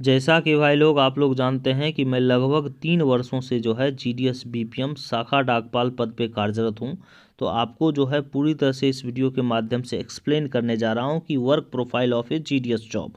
जैसा कि भाई लोग आप लोग जानते हैं कि मैं लगभग 3 वर्षों से जो है जीडीएस बीपीएम शाखा डाकपाल पद पे कार्यरत हूं। तो आपको जो है पूरी तरह से इस वीडियो के माध्यम से एक्सप्लेन करने जा रहा हूं कि work profile of A GDS job,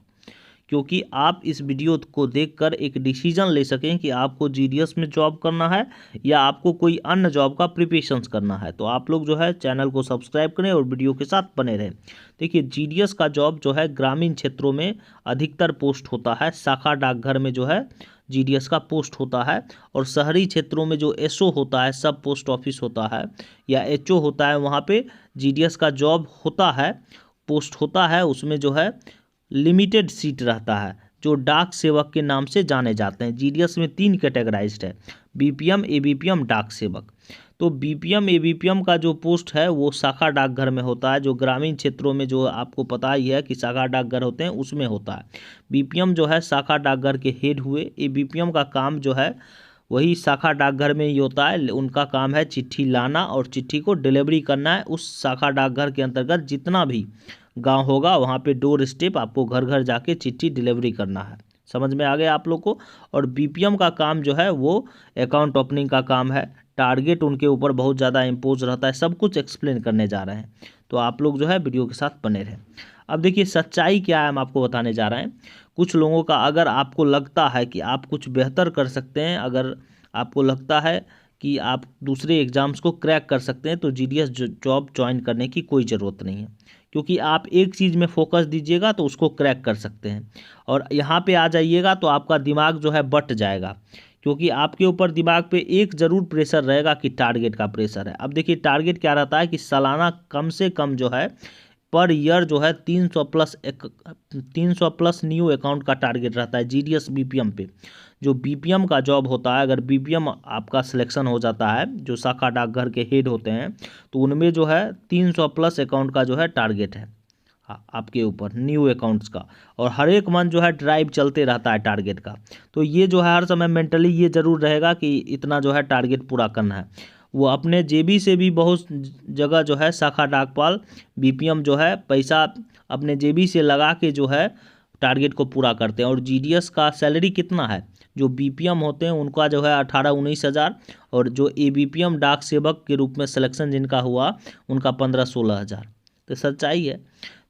क्योंकि आप इस वीडियो को देखकर एक डिसीजन ले सकें कि आपको जीडीएस में जॉब करना है या आपको कोई अन्य जॉब का प्रिपरेशंस करना है। तो आप लोग जो है चैनल को सब्सक्राइब करें और वीडियो के साथ बने रहें। देखिए, जीडीएस का जॉब जो है ग्रामीण क्षेत्रों में अधिकतर पोस्ट होता है, शाखा डाकघर में जो है जीडीएस का पोस्ट होता है, और शहरी क्षेत्रों में जो एसओ होता है, सब पोस्ट ऑफिस होता है या एचओ होता है, वहाँ पे जीडीएस का जॉब होता है, पोस्ट होता है। उसमें जो है लिमिटेड सीट रहता है, जो डाक सेवक के नाम से जाने जाते हैं। जीडीएस में 3 कैटेगराइज्ड है, बीपीएम, एबीपीएम, डाक सेवक। तो बीपीएम एबीपीएम का जो पोस्ट है वो शाखा डाकघर में होता है, जो ग्रामीण क्षेत्रों में जो आपको पता ही है कि शाखा डाकघर होते हैं उसमें होता है। बीपीएम जो है शाखा डाकघर के हेड हुए। एबीपीएम का काम जो है वही शाखा डाकघर में ही होता है। उनका काम है चिट्ठी लाना और चिट्ठी को डिलीवरी करना है। उस शाखा डाकघर के अंतर्गत जितना भी गांव होगा वहाँ पे डोर स्टेप आपको घर घर जाके चिट्ठी डिलीवरी करना है। समझ में आ गया आप लोग को। और बीपीएम का काम जो है वो अकाउंट ओपनिंग का काम है। टारगेट उनके ऊपर बहुत ज़्यादा इम्पोज रहता है। सब कुछ एक्सप्लेन करने जा रहे हैं, तो आप लोग जो है वीडियो के साथ बने रहें। अब देखिए सच्चाई क्या है, हम आपको बताने जा रहे हैं। कुछ लोगों का, अगर आपको लगता है कि आप कुछ बेहतर कर सकते हैं, अगर आपको लगता है कि आप दूसरे एग्ज़ाम्स को क्रैक कर सकते हैं, तो जीडीएस जॉब ज्वाइन करने की कोई ज़रूरत नहीं है, क्योंकि आप एक चीज़ में फोकस दीजिएगा तो उसको क्रैक कर सकते हैं। और यहाँ पे आ जाइएगा तो आपका दिमाग जो है बट जाएगा, क्योंकि आपके ऊपर दिमाग पे एक ज़रूर प्रेशर रहेगा कि टारगेट का प्रेशर है। अब देखिए टारगेट क्या रहता है कि सालाना कम से कम जो है पर ईयर जो है 300 प्लस न्यू अकाउंट का टारगेट रहता है जीडीएस बीपीएम पे। जो बीपीएम का जॉब होता है, अगर बीपीएम आपका सिलेक्शन हो जाता है, जो शाखा डाकघर के हेड होते हैं, तो उनमें जो है 300 प्लस अकाउंट का जो है टारगेट है आपके ऊपर न्यू अकाउंट्स का। और हर एक मंथ जो है ड्राइव चलते रहता है टारगेट का। तो ये जो है हर समय मेंटली ये ज़रूर रहेगा कि इतना जो है टारगेट पूरा करना है। वो अपने जेबी से भी बहुत जगह जो है शाखा डाकपाल बीपीएम जो है पैसा अपने जेबी से लगा के जो है टारगेट को पूरा करते हैं। और जीडीएस का सैलरी कितना है, जो बीपीएम होते हैं उनका जो है 18-19 हज़ार, और जो एबीपीएम डाक सेवक के रूप में सिलेक्शन जिनका हुआ उनका 15-16 हज़ार। तो सच्चाई है।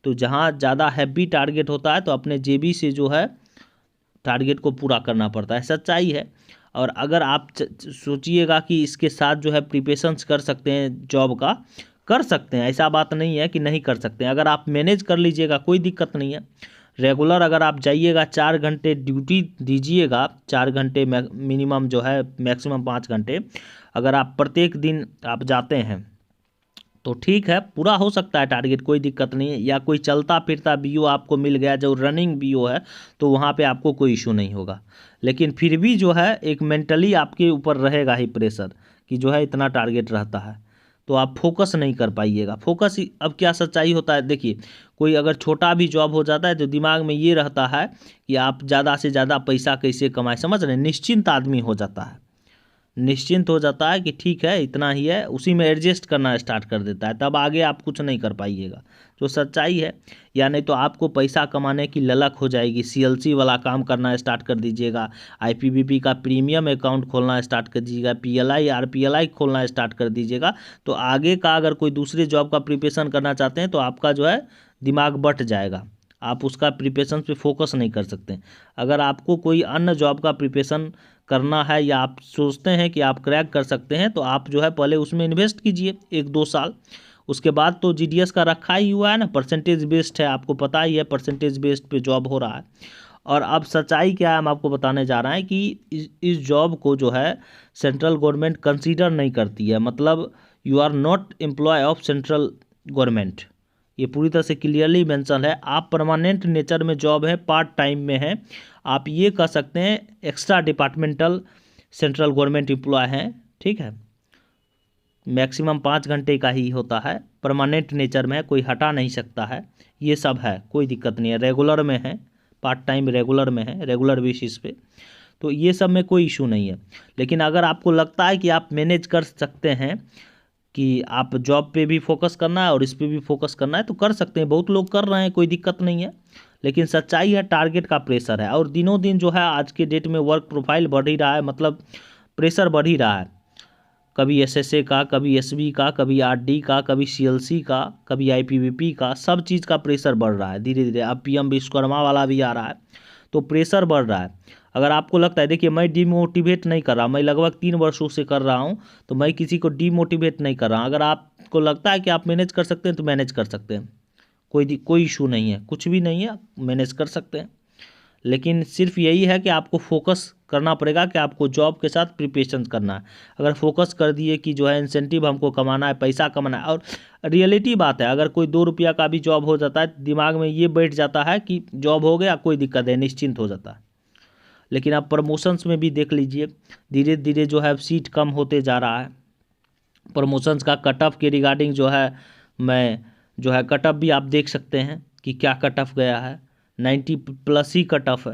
तो जहाँ ज़्यादा हैवी टारगेट होता है तो अपने जेबी से जो है टारगेट को पूरा करना पड़ता है, सच्चाई है। और अगर आप सोचिएगा कि इसके साथ जो है प्रिपरेशंस कर सकते हैं जॉब का, कर सकते हैं, ऐसा बात नहीं है कि नहीं कर सकते हैं। अगर आप मैनेज कर लीजिएगा कोई दिक्कत नहीं है। रेगुलर अगर आप जाइएगा 4 घंटे ड्यूटी दीजिएगा, 4 घंटे मिनिमम जो है, मैक्सिमम 5 घंटे, अगर आप प्रत्येक दिन आप जाते हैं तो ठीक है, पूरा हो सकता है टारगेट, कोई दिक्कत नहीं है। या कोई चलता फिरता बीओ आपको मिल गया जो रनिंग बीओ है, तो वहाँ पे आपको कोई इशू नहीं होगा। लेकिन फिर भी जो है एक मेंटली आपके ऊपर रहेगा ही प्रेशर कि जो है इतना टारगेट रहता है, तो आप फोकस नहीं कर पाइएगा। फोकस अब क्या सच्चाई होता है, देखिए कोई अगर छोटा भी जॉब हो जाता है तो दिमाग में ये रहता है कि आप ज़्यादा से ज़्यादा पैसा कैसे कमाएं, समझ रहे हैं, निश्चिंत आदमी हो जाता है, निश्चिंत हो जाता है कि ठीक है इतना ही है, उसी में एडजस्ट करना स्टार्ट कर देता है। तब आगे आप कुछ नहीं कर पाइएगा, जो सच्चाई है। या नहीं तो आपको पैसा कमाने की ललक हो जाएगी, सीएलसी वाला काम करना स्टार्ट कर दीजिएगा, आईपीबीपी का प्रीमियम अकाउंट खोलना स्टार्ट कर दीजिएगा, पीएलआई आरपीएलआई खोलना स्टार्ट कर दीजिएगा। तो आगे का अगर कोई दूसरी जॉब का प्रिपरेशन करना चाहते हैं तो आपका जो है दिमाग बट जाएगा, आप उसका प्रिपरेशन पे फोकस नहीं कर सकते। अगर आपको कोई अन्य जॉब का प्रिपरेशन करना है या आप सोचते हैं कि आप क्रैक कर सकते हैं, तो आप जो है पहले उसमें इन्वेस्ट कीजिए 1-2 साल। उसके बाद तो जीडीएस का रखा ही हुआ है ना, परसेंटेज बेस्ड है, आपको पता ही है, परसेंटेज बेस्ड पे जॉब हो रहा है। और अब सच्चाई क्या है हम आपको बताने जा रहे हैं कि इस जॉब को जो है सेंट्रल गवर्नमेंट कंसीडर नहीं करती है। मतलब you are not employ of central government, ये पूरी तरह से क्लियरली मेंशन है। आप परमानेंट नेचर में जॉब है, पार्ट टाइम में है, आप ये कह सकते हैं extra departmental central government employ हैं, ठीक है। मैक्सिमम 5 घंटे का ही होता है, परमानेंट नेचर में है, कोई हटा नहीं सकता है, ये सब है, कोई दिक्कत नहीं है। रेगुलर में है, पार्ट टाइम रेगुलर में है, रेगुलर बेसिस पे, तो ये सब में कोई इशू नहीं है। लेकिन अगर आपको लगता है कि आप मैनेज कर सकते हैं कि आप जॉब पे भी फोकस करना है और इस पे भी फोकस करना है, तो कर सकते हैं, बहुत लोग कर रहे हैं, कोई दिक्कत नहीं है। लेकिन सच्चाई है टारगेट का प्रेशर है, और दिनों दिन जो है आज के डेट में वर्क प्रोफाइल बढ़ ही रहा है, मतलब प्रेशर बढ़ ही रहा है। कभी एसएसए का, कभी एसबी का, कभी आरडी का, कभी सीएलसी का, कभी आईपीवीपी का, सब चीज़ का प्रेशर बढ़ रहा है धीरे धीरे। अब पीएम विश्वकर्मा वाला भी आ रहा है, तो प्रेशर बढ़ रहा है। अगर आपको लगता है, देखिए मैं डिमोटिवेट नहीं कर रहा, मैं लगभग 3 वर्षों से कर रहा हूँ, तो मैं किसी को डिमोटिवेट नहीं कर रहा। अगर आपको लगता है कि आप मैनेज कर सकते हैं तो मैनेज कर सकते हैं, कोई इशू नहीं है, कुछ भी नहीं है, मैनेज कर सकते हैं। लेकिन सिर्फ यही है कि आपको फोकस करना पड़ेगा कि आपको जॉब के साथ प्रिपरेशन करना है। अगर फोकस कर दिए कि जो है इंसेंटिव हमको कमाना है, पैसा कमाना है, और रियलिटी बात है, अगर कोई 2 रुपया का भी जॉब हो जाता है, दिमाग में ये बैठ जाता है कि जॉब हो गया, कोई दिक्कत है, निश्चिंत हो जाता है। लेकिन आप प्रमोशंस में भी देख लीजिए, धीरे धीरे जो है सीट कम होते जा रहा है। प्रमोशंस का कट ऑफ के रिगार्डिंग जो है, मैं जो है कट ऑफ भी आप देख सकते हैं कि क्या कट ऑफ गया है, 90+ ही कट ऑफ है।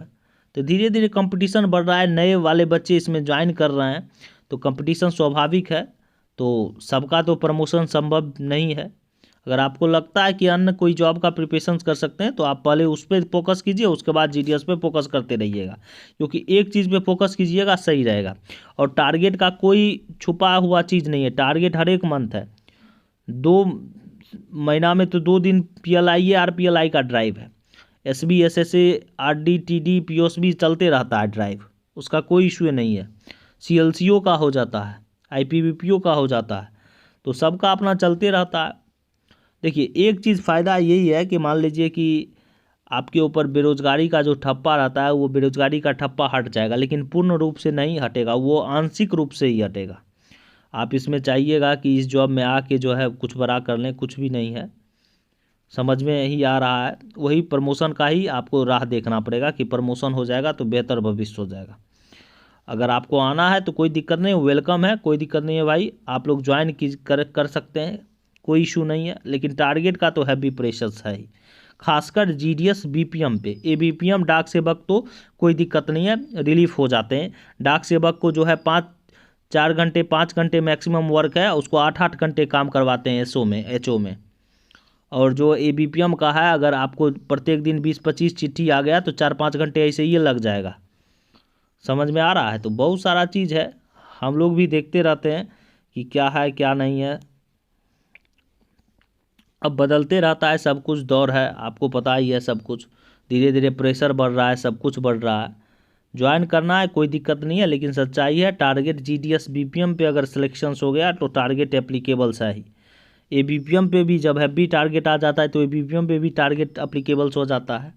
तो धीरे धीरे कंपटीशन बढ़ रहा है, नए वाले बच्चे इसमें ज्वाइन कर रहे हैं, तो कंपटीशन स्वाभाविक है। तो सबका तो प्रमोशन संभव नहीं है। अगर आपको लगता है कि अन्य कोई जॉब का प्रिपरेशन कर सकते हैं, तो आप पहले उस पर फोकस कीजिए, उसके बाद जीडीएस पे फोकस करते रहिएगा, क्योंकि एक चीज़ पे फोकस कीजिएगा सही रहेगा। और टारगेट का कोई छुपा हुआ चीज़ नहीं है, टारगेट हर एक मंथ है। 2 महीना में तो 2 दिन पीएलआई आरपीएलआई का ड्राइव है, एसबी एसएसए आरडी टीडी पीओसबी चलते रहता है ड्राइव, उसका कोई इशू नहीं है। सीएलसीओ का हो जाता है, आईपीवीपीओ का हो जाता है, तो सबका अपना चलते रहता है। देखिए एक चीज़ फ़ायदा यही है कि मान लीजिए कि आपके ऊपर बेरोजगारी का जो ठप्पा रहता है, वो बेरोजगारी का ठप्पा हट जाएगा, लेकिन पूर्ण रूप से नहीं हटेगा, वो आंशिक रूप से ही हटेगा। आप इसमें चाहिएगा कि इस जॉब में आके जो है कुछ बड़ा कर लें, कुछ भी नहीं है, समझ में ही आ रहा है। वही प्रमोशन का ही आपको राह देखना पड़ेगा कि प्रमोशन हो जाएगा तो बेहतर भविष्य हो जाएगा। अगर आपको आना है तो कोई दिक्कत नहीं, वेलकम है, कोई दिक्कत नहीं है भाई, आप लोग ज्वाइन कर सकते हैं, कोई इशू नहीं है। लेकिन टारगेट का तो हैवी प्रेशर है ही, खासकर जीडीएस बीपीएम पे। एबीपीएम डाक सेवक तो कोई दिक्कत नहीं है, रिलीफ हो जाते हैं। डाक सेवक को जो है 5 घंटे मैक्सिमम वर्क है, उसको 8 घंटे काम करवाते हैं एचओ में। और जो एबीपीएम का है, अगर आपको प्रत्येक दिन 20-25 चिट्ठी आ गया तो 4-5 घंटे ऐसे ही लग जाएगा। समझ में आ रहा है? तो बहुत सारा चीज़ है, हम लोग भी देखते रहते हैं कि क्या है क्या नहीं है। अब बदलते रहता है सब कुछ, दौर है, आपको पता ही है सब कुछ। धीरे धीरे प्रेशर बढ़ रहा है, सब कुछ बढ़ रहा है। ज्वाइन करना है कोई दिक्कत नहीं है, लेकिन सच्चाई है टारगेट जीडीएस बीपीएम पे अगर सिलेक्शंस हो गया तो टारगेट एप्लीकेबल्स है ही। एबीपीएम पे भी जब हैवी टारगेट आ जाता है तो एबीपीएम पे भी टारगेट एप्लीकेबल्स हो जाता है।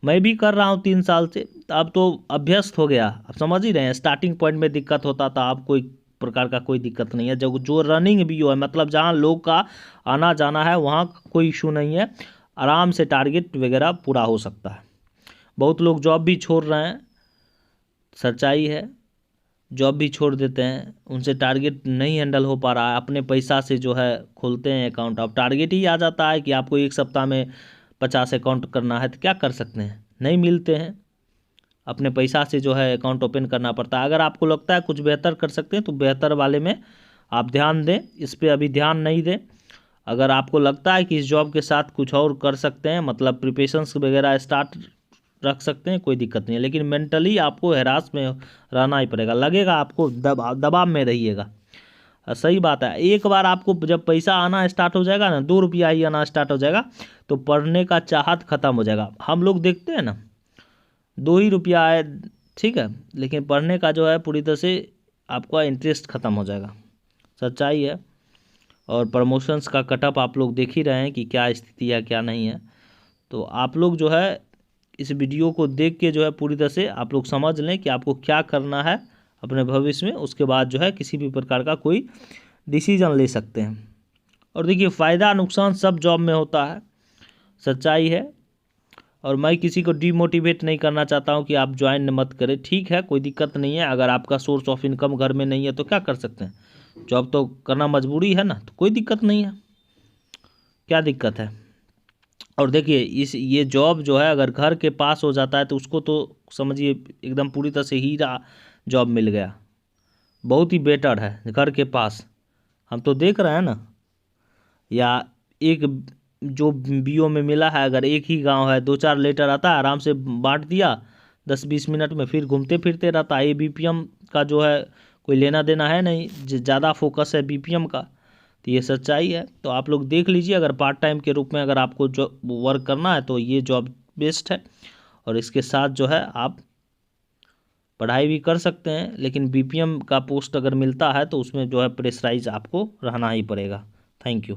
मैं भी कर रहा हूँ 3 साल से, अब तो अभ्यस्त हो गया। अब समझ ही रहे हैं, स्टार्टिंग पॉइंट में दिक्कत होता था, अब कोई प्रकार का कोई दिक्कत नहीं है। जो रनिंग भी हो है, मतलब जहाँ लोग का आना जाना है वहाँ कोई इशू नहीं है, आराम से टारगेट वगैरह पूरा हो सकता है। बहुत लोग जॉब भी छोड़ रहे हैं, सच्चाई है, जॉब भी छोड़ देते हैं, उनसे टारगेट नहीं हैंडल हो पा रहा है, अपने पैसा से जो है खोलते हैं अकाउंट। अब टारगेट ही आ जाता है कि आपको 1 सप्ताह में 50 अकाउंट करना है, तो क्या कर सकते हैं, नहीं मिलते हैं, अपने पैसा से जो है अकाउंट ओपन करना पड़ता है। अगर आपको लगता है कुछ बेहतर कर सकते हैं तो बेहतर वाले में आप ध्यान दें, इस पर अभी ध्यान नहीं दें। अगर आपको लगता है कि इस जॉब के साथ कुछ और कर सकते हैं, मतलब प्रिपरेशंस वगैरह स्टार्ट रख सकते हैं, कोई दिक्कत नहीं है। लेकिन मेंटली आपको हैरास में रहना ही पड़ेगा, लगेगा आपको दबाव में रहिएगा। सही बात है, एक बार आपको जब पैसा आना स्टार्ट हो जाएगा ना, 2 रुपया ही आना स्टार्ट हो जाएगा, तो पढ़ने का चाहत खत्म हो जाएगा। हम लोग देखते हैं ना, 2 ही रुपया आए, ठीक है, लेकिन पढ़ने का जो है पूरी तरह से आपका इंटरेस्ट ख़त्म हो जाएगा, सच्चाई है। और प्रमोशंस का कटअप आप लोग देख ही रहे हैं कि क्या स्थिति है क्या नहीं है। तो आप लोग जो है इस वीडियो को देख के जो है पूरी तरह से आप लोग समझ लें कि आपको क्या करना है अपने भविष्य में, उसके बाद जो है किसी भी प्रकार का कोई डिसीजन ले सकते हैं। और देखिए फ़ायदा नुकसान सब जॉब में होता है, सच्चाई है। और मैं किसी को डीमोटिवेट नहीं करना चाहता हूं कि आप ज्वाइन मत करें, ठीक है, कोई दिक्कत नहीं है। अगर आपका सोर्स ऑफ इनकम घर में नहीं है तो क्या कर सकते हैं, जॉब तो करना मजबूरी है ना, तो कोई दिक्कत नहीं है, क्या दिक्कत है। और देखिए ये जॉब जो है अगर घर के पास हो जाता है तो उसको तो समझिए एकदम पूरी तरह से हीरा जॉब मिल गया, बहुत ही बेटर है घर के पास। हम तो देख रहे हैं ना, या एक जो बीओ में मिला है, अगर एक ही गांव है, 2-4 लेटर आता है, आराम से बांट दिया 10-20 मिनट में, फिर घूमते फिरते रहता है। ये बीपीएम का जो है कोई लेना देना है नहीं, ज़्यादा फोकस है बीपीएम का। तो ये सच्चाई है। तो आप लोग देख लीजिए, अगर पार्ट टाइम के रूप में अगर आपको जो वर्क करना है तो ये जॉब बेस्ट है, और इसके साथ जो है आप पढ़ाई भी कर सकते हैं। लेकिन बीपीएम का पोस्ट अगर मिलता है तो उसमें जो है प्रेशराइज आपको रहना ही पड़ेगा। Thank you.